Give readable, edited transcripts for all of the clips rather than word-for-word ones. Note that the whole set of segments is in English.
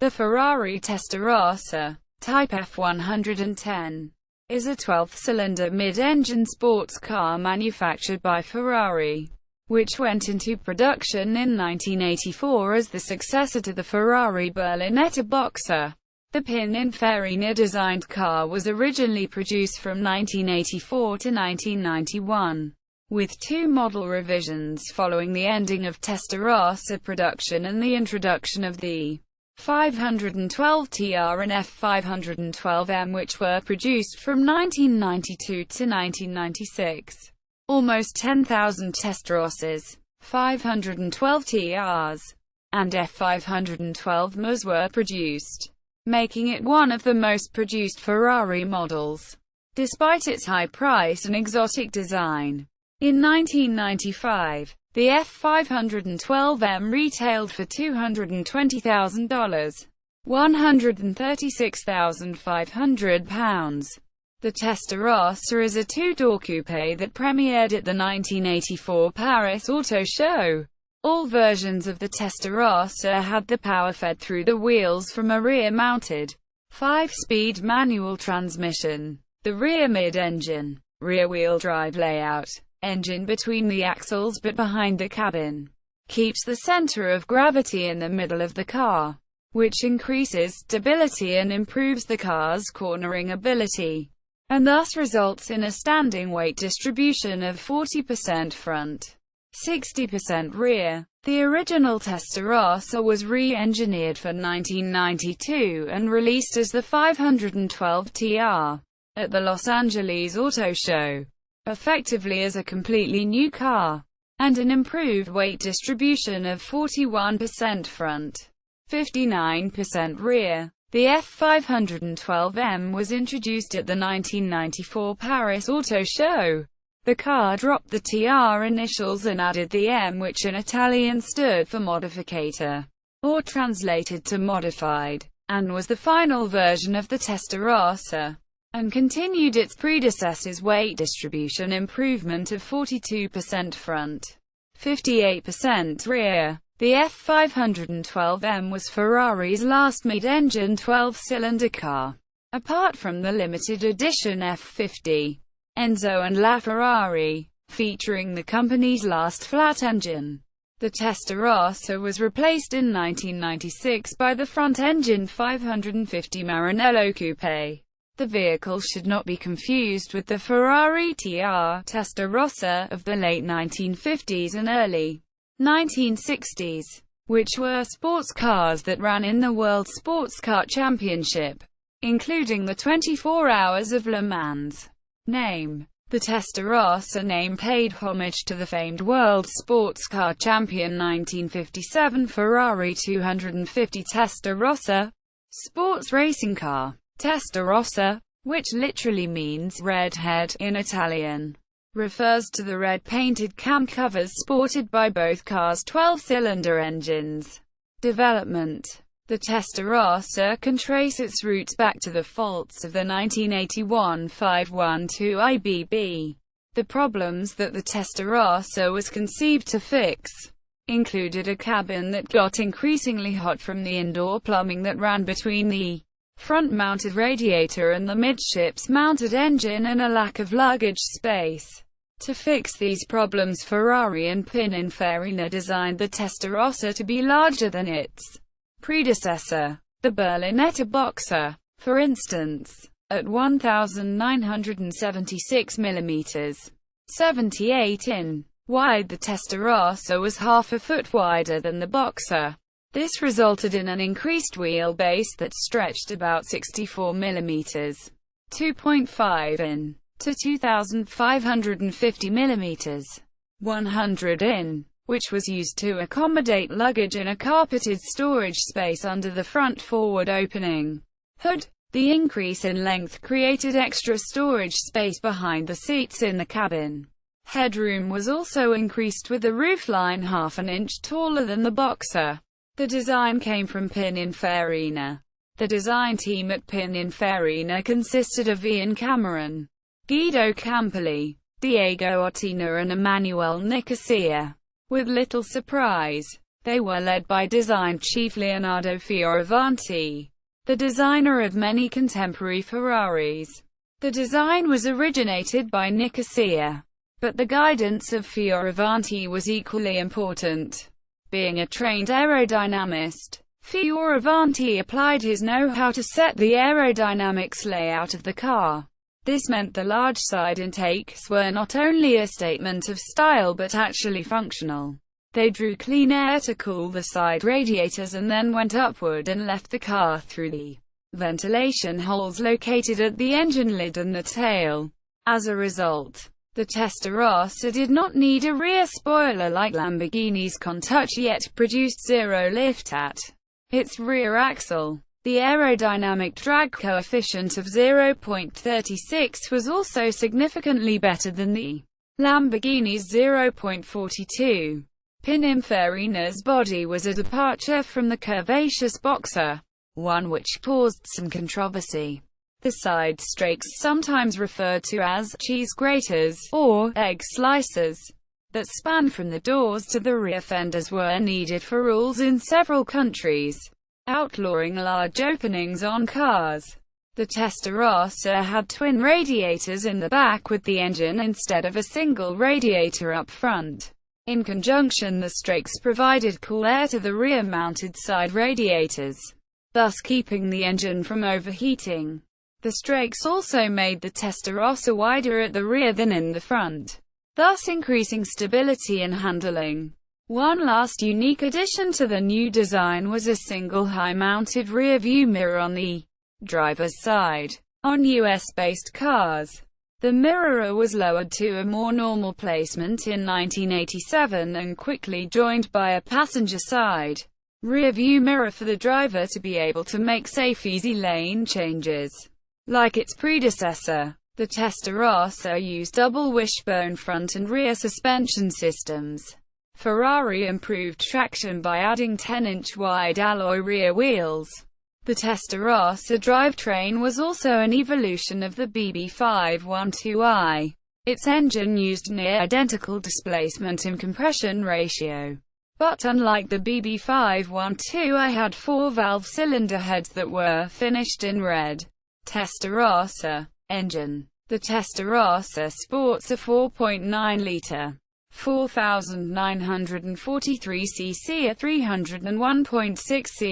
The Ferrari Testarossa, Type F110, is a 12-cylinder mid-engine sports car manufactured by Ferrari, which went into production in 1984 as the successor to the Ferrari Berlinetta Boxer. The Pininfarina-designed car was originally produced from 1984 to 1991, with two model revisions following the ending of Testarossa production and the introduction of the F512 TR and F512 M, which were produced from 1992 to 1996. Almost 10,000 Testarossas, 512 TRs, and F512 Ms were produced, making it one of the most produced Ferrari models, despite its high price and exotic design. In 1995, the F512 M retailed for $220,000, £136,500. The Testarossa is a two-door coupé that premiered at the 1984 Paris Auto Show. All versions of the Testarossa had the power fed through the wheels from a rear-mounted, 5-speed manual transmission. The rear mid-engine, rear-wheel drive layout, engine between the axles but behind the cabin, keeps the center of gravity in the middle of the car, which increases stability and improves the car's cornering ability, and thus results in a standing weight distribution of 40% front, 60% rear. The original Testarossa was re-engineered for 1992 and released as the 512 TR at the Los Angeles Auto Show, effectively as a completely new car, and an improved weight distribution of 41% front, 59% rear. The F512 M was introduced at the 1994 Paris Auto Show. The car dropped the TR initials and added the M, which in Italian stood for modificata, or translated to modified, and was the final version of the Testarossa, and continued its predecessor's weight distribution improvement of 42% front, 58% rear. The F512 M was Ferrari's last mid-engine 12-cylinder car, apart from the limited edition F50 Enzo and LaFerrari, featuring the company's last flat engine. The Testarossa was replaced in 1996 by the front-engine 550 Maranello coupé. The vehicle should not be confused with the Ferrari TR Testarossa of the late 1950s and early 1960s, which were sports cars that ran in the World Sports Car Championship, including the 24 Hours of Le Mans. Name: the Testarossa name paid homage to the famed World Sports Car Champion 1957 Ferrari 250 Testarossa sports racing car. Testarossa, which literally means red head in Italian, refers to the red painted cam covers sported by both cars' 12-cylinder engines. Development: the Testarossa can trace its roots back to the faults of the 1981 512 IBB. The problems that the Testarossa was conceived to fix included a cabin that got increasingly hot from the indoor plumbing that ran between the front-mounted radiator and the midships-mounted engine, and a lack of luggage space. To fix these problems, Ferrari and Pininfarina designed the Testarossa to be larger than its predecessor, the Berlinetta Boxer. For instance, at 1,976 mm, 78 in wide, the Testarossa was half a foot wider than the Boxer. This resulted in an increased wheelbase that stretched about 64 mm, 2.5 in, to 2,550 mm, 100 in, which was used to accommodate luggage in a carpeted storage space under the front forward opening hood. The increase in length created extra storage space behind the seats in the cabin. Headroom was also increased, with the roofline half an inch taller than the Boxer. The design came from Pininfarina. The design team at Pininfarina consisted of Ian Cameron, Guido Campoli, Diego Otina and Emanuele Nicosia. With little surprise, They were led by design chief Leonardo Fioravanti, the designer of many contemporary Ferraris. The design was originated by Nicosia, but the guidance of Fioravanti was equally important. Being a trained aerodynamist, Fioravanti applied his know-how to set the aerodynamics layout of the car. This meant the large side intakes were not only a statement of style but actually functional. They drew clean air to cool the side radiators and then went upward and left the car through the ventilation holes located at the engine lid and the tail. As a result, the Testarossa did not need a rear spoiler like Lamborghini's Countach, yet produced zero lift at its rear axle. The aerodynamic drag coefficient of 0.36 was also significantly better than the Lamborghini's 0.42. Pininfarina's body was a departure from the curvaceous Boxer, one which caused some controversy. The side strakes, sometimes referred to as cheese graters or egg slicers, that span from the doors to the rear fenders were needed for rules in several countries, outlawing large openings on cars. The Testarossa had twin radiators in the back with the engine instead of a single radiator up front. In conjunction, the strakes provided cool air to the rear-mounted side radiators, thus keeping the engine from overheating. The strakes also made the Testarossa wider at the rear than in the front, thus increasing stability and handling. One last unique addition to the new design was a single high-mounted rear-view mirror on the driver's side. On US-based cars, the mirror was lowered to a more normal placement in 1987 and quickly joined by a passenger-side rear-view mirror for the driver to be able to make safe, easy lane changes. Like its predecessor, the Testarossa used double wishbone front and rear suspension systems. Ferrari improved traction by adding 10-inch wide alloy rear wheels. The Testarossa drivetrain was also an evolution of the BB512i. Its engine used near-identical displacement and compression ratio. But unlike the BB512i, had 4-valve cylinder heads that were finished in red. Testarossa engine. The Testarossa sports a 4.9-litre, 4,943 cc a 301.6 cu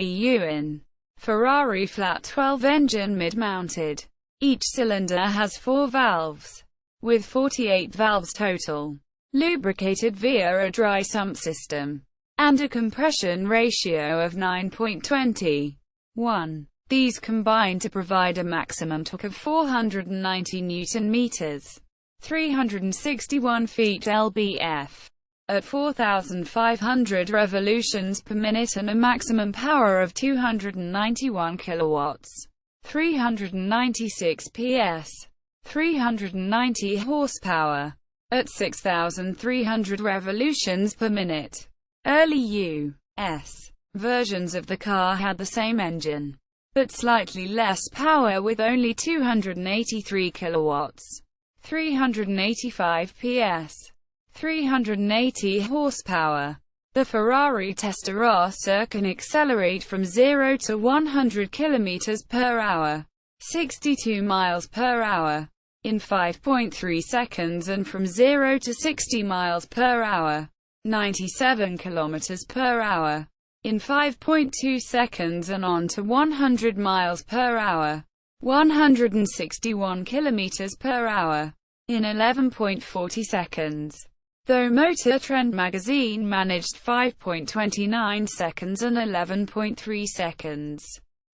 in Ferrari flat 12 engine mid-mounted. Each cylinder has 4 valves, with 48 valves total, lubricated via a dry sump system, and a compression ratio of 9.21. These combine to provide a maximum torque of 490 Nm, 361 feet lbf, at 4,500 revolutions per minute and a maximum power of 291 kilowatts, 396 PS, 390 horsepower, at 6,300 revolutions per minute. Early U.S. versions of the car had the same engine, but slightly less power, with only 283 kilowatts, 385 PS, 380 horsepower. The Ferrari Testarossa can accelerate from 0 to 100 km per hour, 62 miles per hour, in 5.3 seconds, and from 0 to 60 miles per hour, 97 km per hour, in 5.2 seconds, and on to 100 miles per hour, 161 km per hour, in 11.40 seconds. Though Motor Trend magazine managed 5.29 seconds and 11.3 seconds,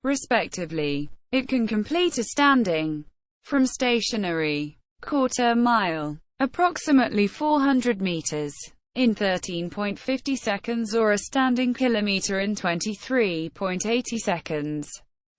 respectively. It can complete a standing from stationary quarter-mile, approximately 400 meters, in 13.50 seconds, or a standing kilometer in 23.80 seconds.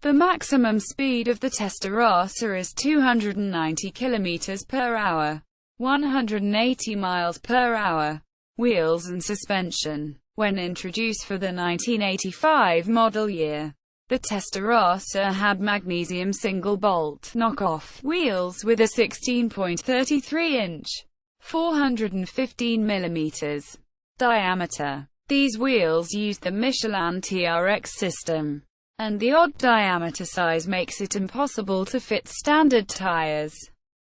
The maximum speed of the Testarossa is 290 km per hour, 180 miles per hour. Wheels and suspension. When introduced for the 1985 model year, the Testarossa had magnesium single-bolt knockoff wheels with a 16.33-inch, 415 mm diameter. These wheels used the Michelin TRX system, and the odd diameter size makes it impossible to fit standard tires.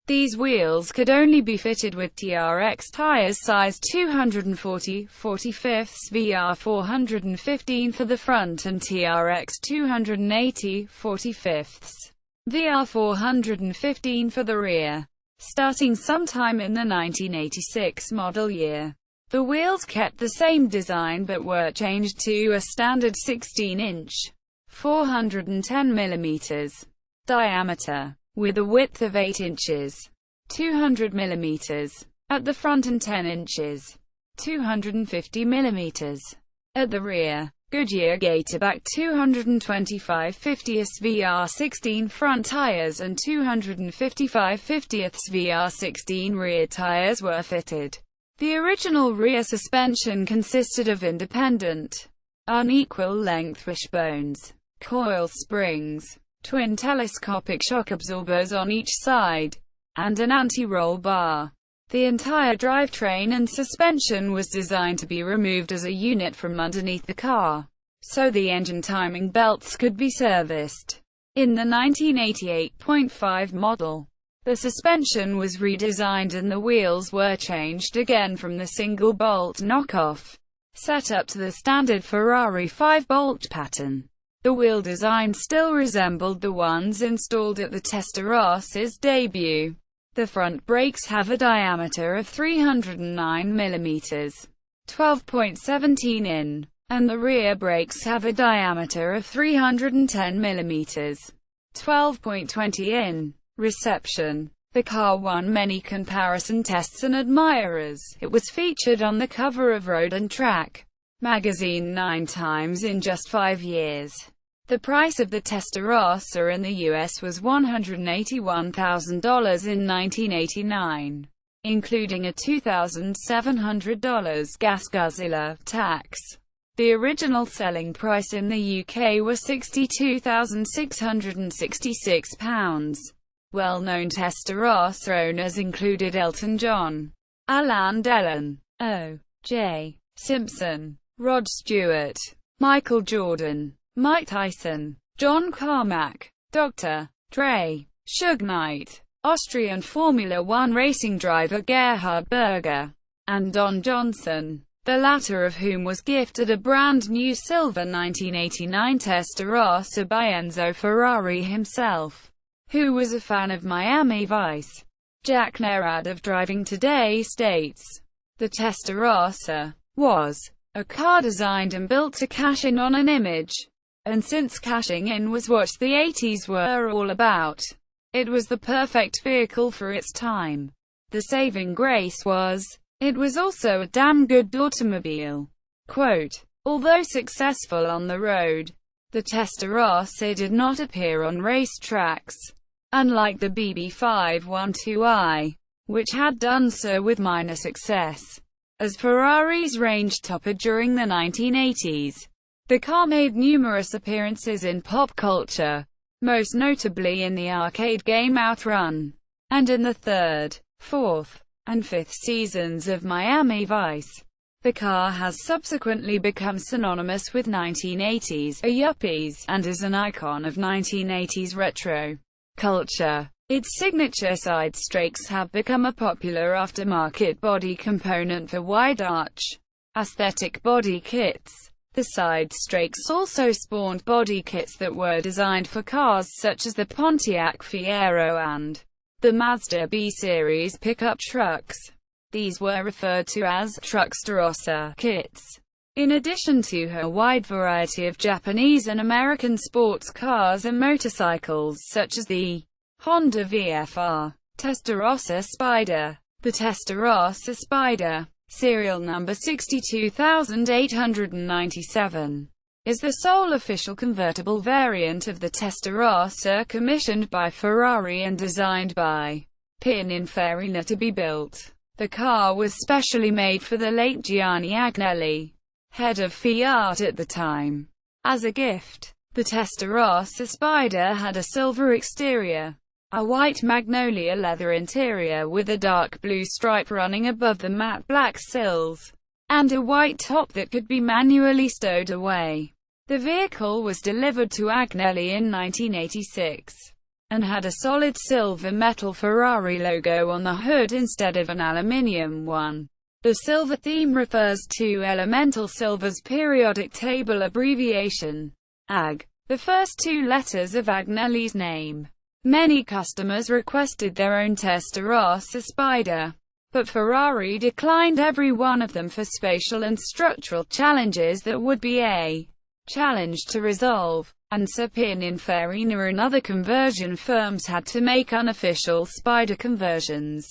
These wheels could only be fitted with TRX tires size 240/45 VR 415 for the front and TRX 280/45 VR 415 for the rear. Starting sometime in the 1986 model year, the wheels kept the same design but were changed to a standard 16-inch, 410 mm diameter, with a width of 8 inches, 200 mm, at the front and 10 inches, 250 mm, at the rear. Goodyear Gatorback 225/50 VR16 front tires and 255/50 VR16 rear tires were fitted. The original rear suspension consisted of independent, unequal length wishbones, coil springs, twin telescopic shock absorbers on each side, and an anti-roll bar. The entire drivetrain and suspension was designed to be removed as a unit from underneath the car, so the engine timing belts could be serviced. In the 1988.5 model, the suspension was redesigned and the wheels were changed again from the single-bolt knockoff setup to the standard Ferrari 5-bolt pattern. The wheel design still resembled the ones installed at the Testarossa's debut. The front brakes have a diameter of 309 mm, 12.17 in, and the rear brakes have a diameter of 310 mm, 12.20 in. Reception. The car won many comparison tests and admirers. It was featured on the cover of Road and Track magazine 9 times in just 5 years. The price of the Testarossa in the US was $181,000 in 1989, including a $2,700 gas guzzler tax. The original selling price in the UK was £62,666. Well-known Testarossa owners included Elton John, Alain Delon, O.J. Simpson, Rod Stewart, Michael Jordan, Mike Tyson, John Carmack, Dr. Dre, Suge Knight, Austrian Formula One racing driver Gerhard Berger, and Don Johnson, the latter of whom was gifted a brand-new silver 1989 Testarossa by Enzo Ferrari himself, who was a fan of Miami Vice. Jack Nerad of Driving Today states, "The Testarossa was a car designed and built to cash in on an image. And since cashing in was what the 80s were all about, it was the perfect vehicle for its time. The saving grace was, it was also a damn good automobile." Quote, although successful on the road, the Testarossa did not appear on race tracks, unlike the BB512i, which had done so with minor success. As Ferrari's range topper during the 1980s, the car made numerous appearances in pop culture, most notably in the arcade game Outrun, and in the third, fourth, and fifth seasons of Miami Vice. The car has subsequently become synonymous with 1980s yuppies, and is an icon of 1980s retro culture. Its signature side strakes have become a popular aftermarket body component for wide-arch, aesthetic body kits. The side strakes also spawned body kits that were designed for cars such as the Pontiac Fiero and the Mazda B-Series pickup trucks. These were referred to as Testarossa kits. In addition to a wide variety of Japanese and American sports cars and motorcycles such as the Honda VFR, Testarossa Spider. The Testarossa Spider, serial number 62897, is the sole official convertible variant of the Testarossa commissioned by Ferrari and designed by Pininfarina to be built. The car was specially made for the late Gianni Agnelli, head of Fiat at the time. As a gift, the Testarossa Spider had a silver exterior, a white magnolia leather interior with a dark blue stripe running above the matte black sills, and a white top that could be manually stowed away. The vehicle was delivered to Agnelli in 1986, and had a solid silver metal Ferrari logo on the hood instead of an aluminium one. The silver theme refers to Elemental Silver's periodic table abbreviation, AG, the first two letters of Agnelli's name. Many customers requested their own Testarossa Spider, but Ferrari declined every one of them for spatial and structural challenges that would be a challenge to resolve, and so Pininfarina and other conversion firms had to make unofficial Spider conversions.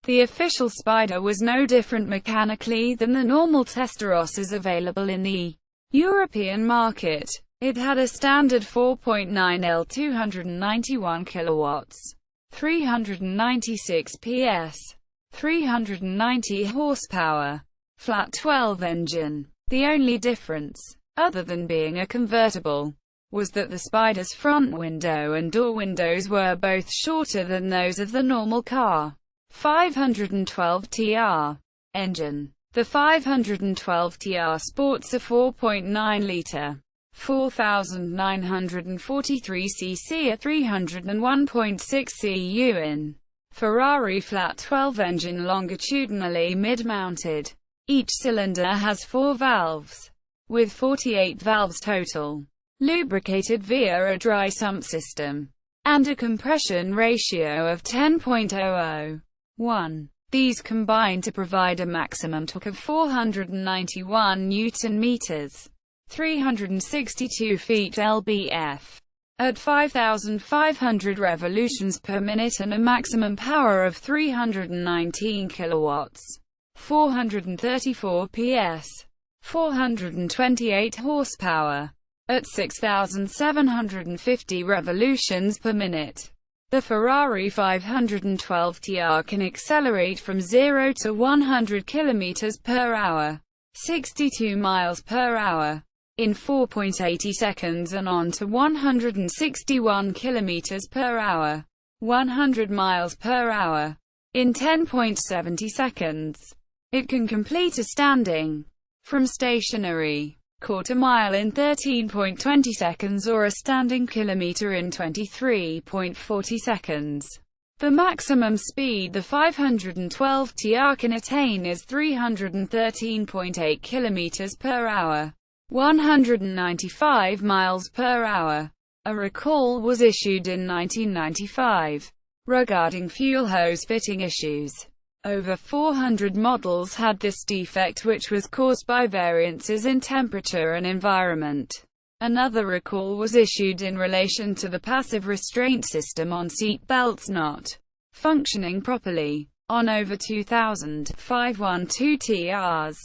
The official Spider was no different mechanically than the normal Testarossas available in the European market. It had a standard 4.9L 291 kilowatts, 396 PS, 390 horsepower, flat 12 engine. The only difference, other than being a convertible, was that the Spider's front window and door windows were both shorter than those of the normal car. 512 TR engine. The 512 TR sports a 4.9-litre, 4,943 cc a 301.6 cu in Ferrari flat 12 engine longitudinally mid-mounted. Each cylinder has 4 valves, with 48 valves total, lubricated via a dry sump system, and a compression ratio of 10.001. These combine to provide a maximum torque of 491 Nm, 362 feet lb-f, at 5,500 revolutions per minute, and a maximum power of 319 kilowatts, 434 PS, 428 horsepower, at 6,750 revolutions per minute. The Ferrari 512 TR can accelerate from 0 to 100 km per hour, 62 miles per hour, in 4.80 seconds, and on to 161 km per hour, 100 miles per hour, in 10.70 seconds. It can complete a standing from stationary quarter-mile in 13.20 seconds, or a standing kilometer in 23.40 seconds. The maximum speed the 512 TR can attain is 313.8 km per hour, 195 miles per hour. A recall was issued in 1995 regarding fuel hose fitting issues. Over 400 models had this defect, which was caused by variances in temperature and environment. Another recall was issued in relation to the passive restraint system on seat belts not functioning properly. On over 2,000 512 TRs,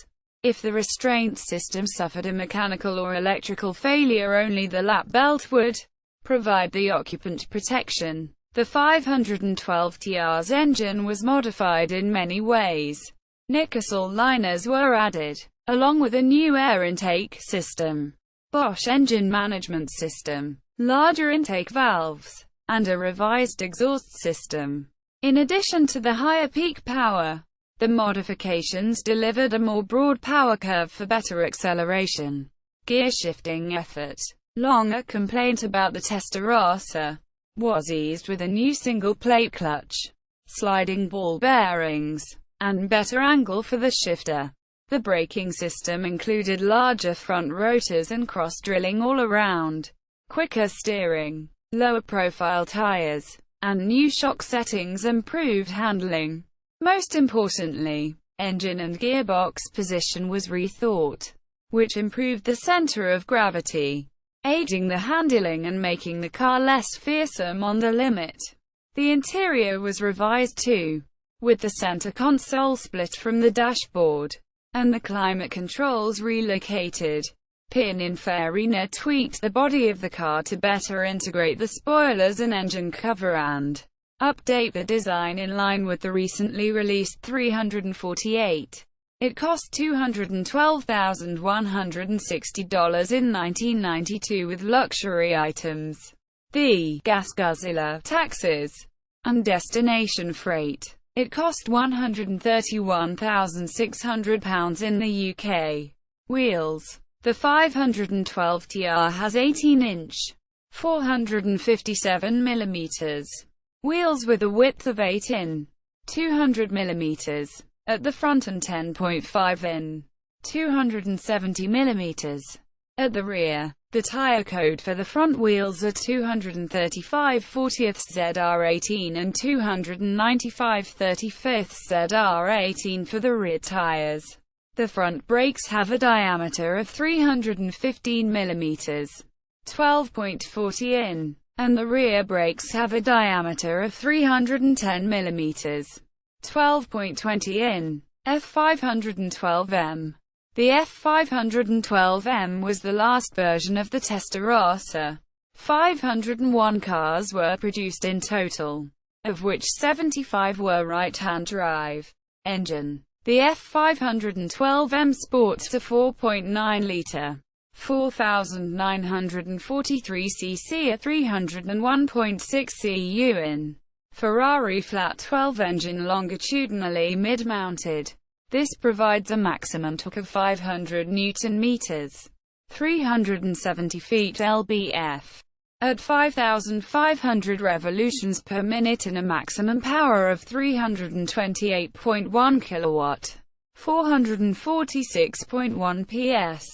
if the restraint system suffered a mechanical or electrical failure, only the lap belt would provide the occupant protection. The 512 TR's engine was modified in many ways. Nicosol liners were added, along with a new air intake system, Bosch engine management system, larger intake valves, and a revised exhaust system. In addition to the higher peak power, the modifications delivered a more broad power curve for better acceleration, gear shifting effort. Longer complaint about the Testarossa was eased with a new single-plate clutch, sliding ball bearings, and better angle for the shifter. The braking system included larger front rotors and cross-drilling all around, quicker steering, lower profile tires, and new shock settings improved handling. Most importantly, engine and gearbox position was rethought, which improved the center of gravity, aiding the handling and making the car less fearsome on the limit. The interior was revised too, with the center console split from the dashboard, and the climate controls relocated. Pininfarina tweaked the body of the car to better integrate the spoilers and engine cover and update the design in line with the recently released 348. It cost $212,160 in 1992 with luxury items, the gas guzzler, taxes, and destination freight. It cost £131,600 in the UK. Wheels. The 512 TR has 18-inch, 457 mm wheels with a width of 8 in, 200 mm at the front and 10.5 in, 270 mm at the rear. The tire code for the front wheels are 235/40 ZR18 and 295/35 ZR18 for the rear tires. The front brakes have a diameter of 315 mm, 12.40 in, and the rear brakes have a diameter of 310 mm, 12.20 in. F512 M. The F512 M was the last version of the Testarossa. 501 cars were produced in total, of which 75 were right-hand drive. Engine. The F512 M sports a 4.9-litre, 4,943 cc a 301.6 cu in Ferrari flat 12 engine longitudinally mid-mounted. This provides a maximum torque of 500 Nm, 370 feet lb-f, at 5,500 revolutions per minute and a maximum power of 328.1 kW, 446.1 PS,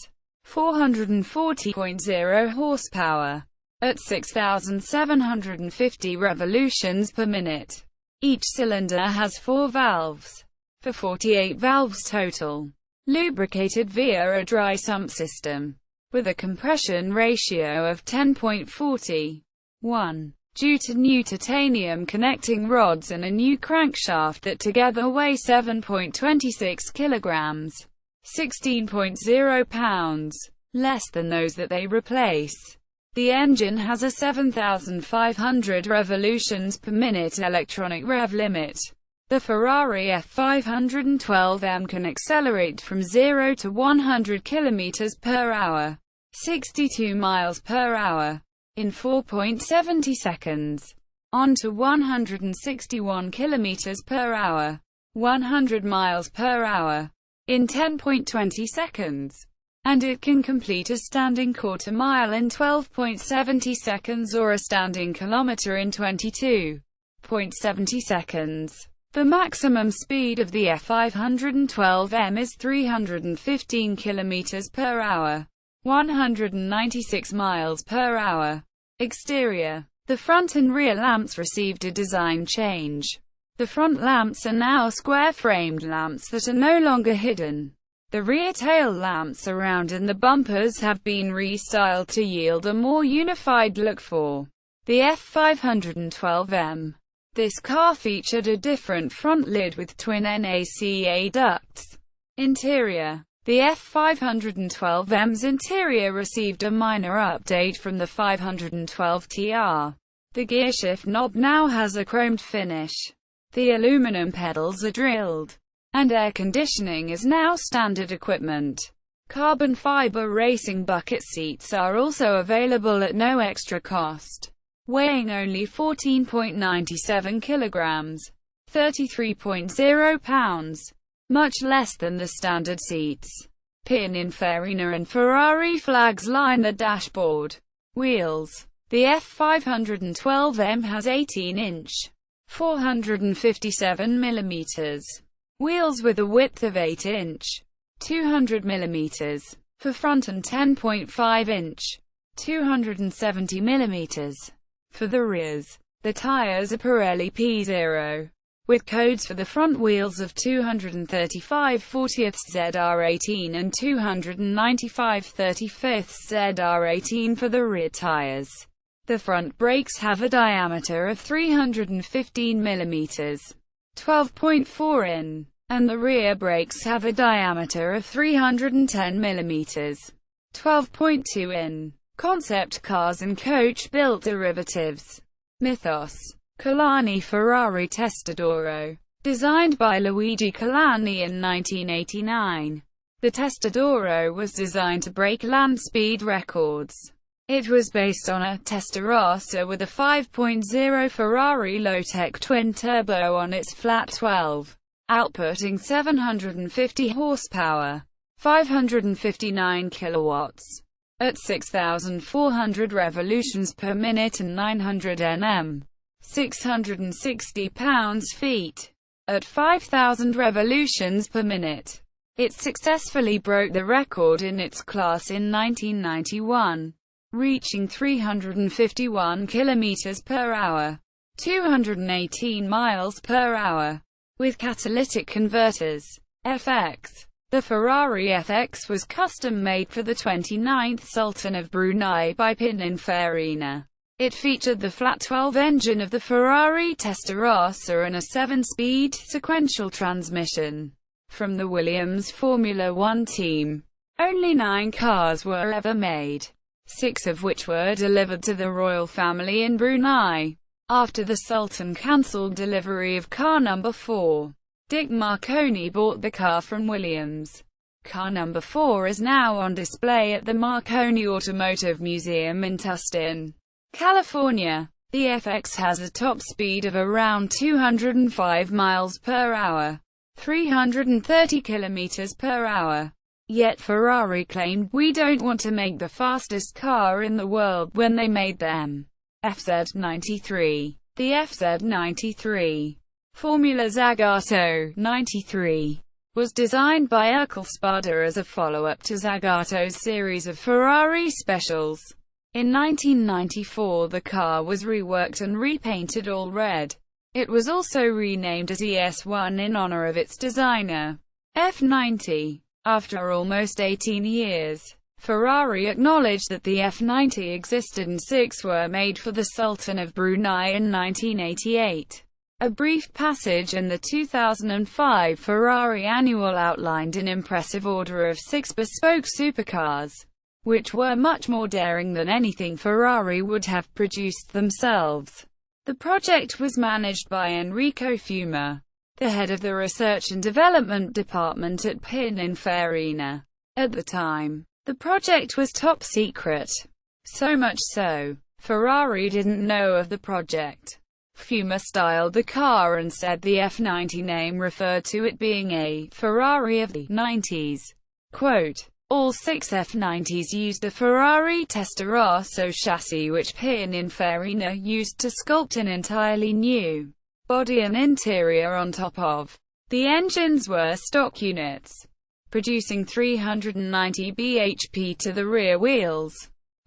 440.0 horsepower, at 6,750 revolutions per minute. Each cylinder has 4 valves, for 48 valves total, lubricated via a dry sump system, with a compression ratio of 10.40:1. Due to new titanium connecting rods and a new crankshaft that together weigh 7.26 kilograms, 16.0 pounds, less than those that they replace. The engine has a 7,500 revolutions per minute electronic rev limit. The Ferrari F512 M can accelerate from 0 to 100 km per hour, 62 miles per hour, in 4.70 seconds, on to 161 km per hour, 100 miles per hour, in 10.20 seconds. And it can complete a standing quarter-mile in 12.70 seconds or a standing kilometer in 22.70 seconds. The maximum speed of the F512 M is 315 km per hour, 196 miles per hour. Exterior. The front and rear lamps received a design change. The front lamps are now square-framed lamps that are no longer hidden. The rear tail lamps around and the bumpers have been restyled to yield a more unified look for the F512 M. This car featured a different front lid with twin NACA ducts. Interior. The F512 M's interior received a minor update from the 512 TR. The gearshift knob now has a chromed finish. The aluminum pedals are drilled, and air conditioning is now standard equipment. Carbon fiber racing bucket seats are also available at no extra cost. Weighing only 14.97 kilograms, 33.0 pounds, much less than the standard seats. Pininfarina and Ferrari flags line the dashboard. Wheels. The F512 M has 18-inch, 457 mm wheels with a width of 8-inch, 200 mm for front and 10.5-inch, 270 mm for the rears. The tires are Pirelli P0, with codes for the front wheels of 235/40 ZR18 and 295/35 ZR18 for the rear tires. The front brakes have a diameter of 315 mm, 12.4 in, and the rear brakes have a diameter of 310 mm, 12.2 in. Concept cars and coach-built derivatives. Mythos. Colani Ferrari Testarossa. Designed by Luigi Colani in 1989. The Testarossa was designed to break land speed records. It was based on a Testarossa with a 5.0 Ferrari low-tech twin-turbo on its flat 12, outputting 750 horsepower, 559 kilowatts, at 6,400 revolutions per minute and 900 Nm, 660 pounds-feet, at 5,000 revolutions per minute. It successfully broke the record in its class in 1991, reaching 351 kilometers per hour, 218 miles per hour, with catalytic converters. FX. The Ferrari FX was custom-made for the 29th Sultan of Brunei by Pininfarina. It featured the flat 12 engine of the Ferrari Testarossa and a 7-speed, sequential transmission from the Williams Formula One team. Only 9 cars were ever made, 6 of which were delivered to the royal family in Brunei. After the Sultan cancelled delivery of car number 4, Dick Marconi bought the car from Williams. Car number 4 is now on display at the Marconi Automotive Museum in Tustin, California. The FX has a top speed of around 205 miles per hour, 330 kilometers per hour. Yet Ferrari claimed, "We don't want to make the fastest car in the world," when they made them. FZ93. The FZ93 Formula Zagato 93 was designed by Ercole Spada as a follow-up to Zagato's series of Ferrari specials. In 1994 the car was reworked and repainted all red. It was also renamed as ES1 in honor of its designer, F90. After almost 18 years, Ferrari acknowledged that the F90 existed and 6 were made for the Sultan of Brunei in 1988. A brief passage in the 2005 Ferrari Annual outlined an impressive order of 6 bespoke supercars, which were much more daring than anything Ferrari would have produced themselves. The project was managed by Enrico Fiume, the head of the research and development department at Pininfarina. At the time, the project was top secret. So much so, Ferrari didn't know of the project. Fiume styled the car and said the F90 name referred to it being a Ferrari of the 90s. Quote, "All 6 F90s used a Ferrari Testarossa chassis which Pininfarina used to sculpt an entirely new body and interior on top of. The engines were stock units, producing 390 bhp to the rear wheels,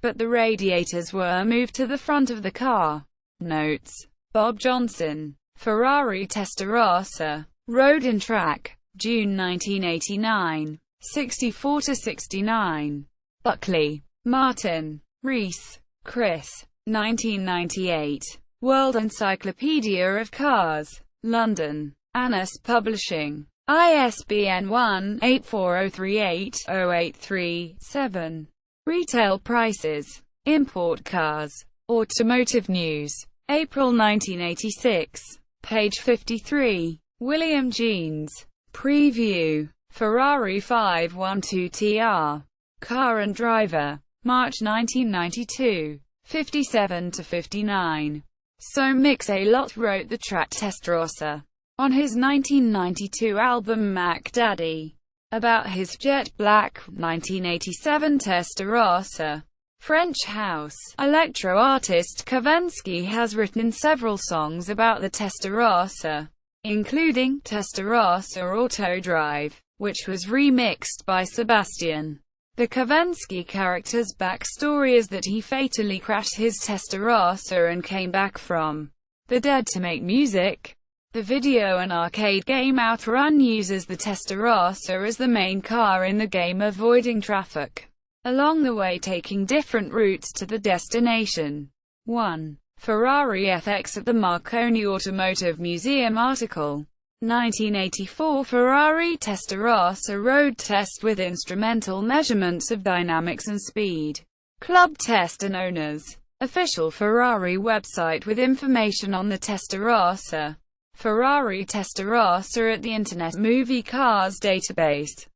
but the radiators were moved to the front of the car." Notes. Bob Johnson. Ferrari Testarossa. Road and Track. June 1989. 64-69. Buckley. Martin. Rees. Chris. 1998. World Encyclopedia of Cars. London. Annus Publishing. ISBN 1-84038-083-7. Retail prices. Import cars. Automotive News. April 1986. Page 53. William Jeans. Preview. Ferrari 512 TR. Car and Driver. March 1992. 57-59. So Mix-a-Lot wrote the track Testarossa on his 1992 album Mac Daddy, about his jet black 1987 Testarossa. French house electro artist Kavinsky has written several songs about the Testarossa, including Testarossa Auto Drive, which was remixed by Sebastian. The Kavinsky character's backstory is that he fatally crashed his Testarossa and came back from the dead to make music. The video and arcade game Outrun uses the Testarossa as the main car in the game, avoiding traffic along the way, taking different routes to the destination. 1. Ferrari FX at the Marconi Automotive Museum article. 1984 Ferrari Testarossa road test with instrumental measurements of dynamics and speed. Club test and owners. Official Ferrari website with information on the Testarossa. Ferrari Testarossa at the Internet Movie Cars database.